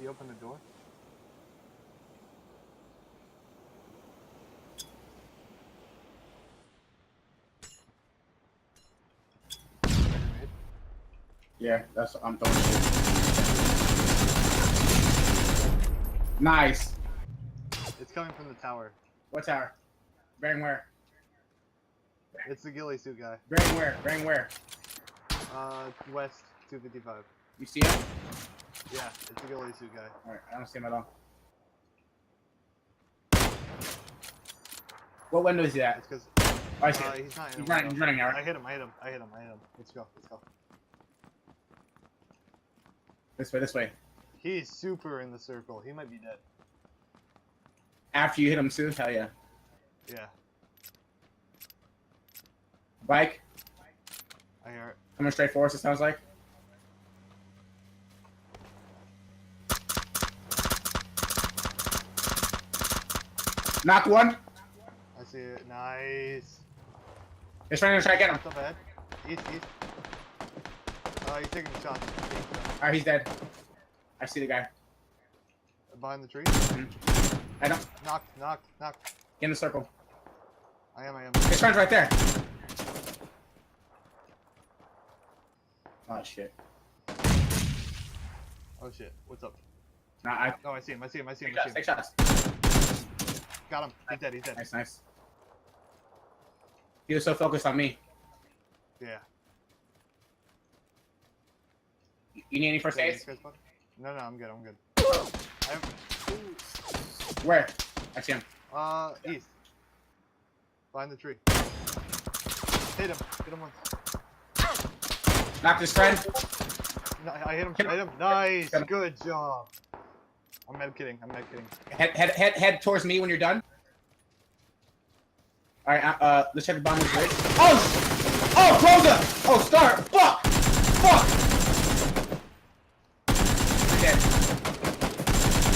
He opened the door. Yeah, that's what I'm throwing shit. Nice. It's coming from the tower. What tower? Bearing where? It's the ghillie suit guy. Bearing where? Bearing where? West 255. You see him? Yeah, it's the ghillie suit guy. Alright, I don't see him at all. What window is he at? It's because Oh, I see it. he's not in He's a running, window. he's running now, I right? hit him. Let's go. This way, this way. He's super in the circle. He might be dead. After you hit him too? Hell yeah. Yeah, Bike, I hear it. coming straight for us, it sounds like. Knocked one. I see it. Nice. He's trying to try to get him. What's up ahead? East. He's taking the shot. Alright, he's dead. I see the guy. Behind the tree. I don't. Knock. Get in the circle. I am. His friend's right there. Oh shit. Oh shit. What's up? Nah, I. Oh, I see him. Take shots. Got him. He's dead. Nice. He was so focused on me. Yeah. You need any first Okay, aid? this guy's fine? No, I'm good. Where? I see him. East. Behind the tree. Hit him. Once. Knocked his friend. No, I hit him. Nice. Good job. I'm med kidding. Head towards me when you're done. Alright, let's check the bottom of the bridge. Oh, Rosa! Oh, start! Fuck! Dead.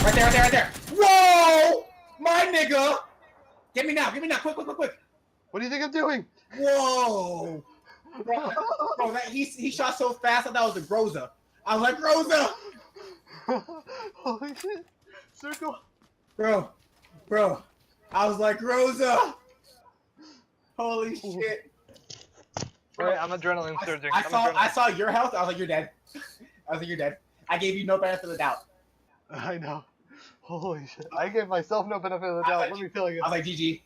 Right there. Whoa! My nigga! Get me now, quick. What do you think I'm doing? Whoa! Bro, he shot so fast, I thought it was a Groza. I was like, Groza! Holy shit. Circle. Bro. I was like, Groza! Holy shit. Wait, I'm adrenaline surging. I saw your health, I was like, you're dead. I gave you no benefit of the doubt. I know. Holy shit. I gave myself no benefit of the doubt. Let me tell you. I was like, GG.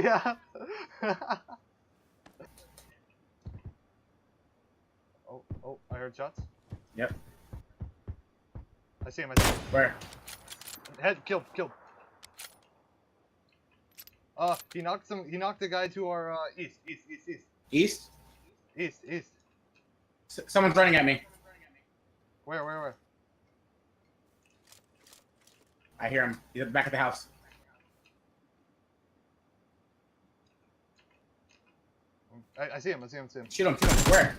Yeah. Oh, I heard shots. Yep. I see him. Where? Head, killed. He knocked the guy to our, east. East. Someone's running at me. Where? I hear him. He's at the back of the house. I see him. Shoot him. Where?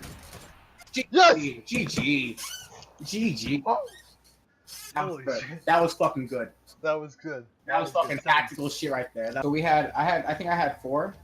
Yes! GG. Oh. That was Holy good. shit. That was fucking good. That was good. That was fucking tactical shit right there. So I think I had 4.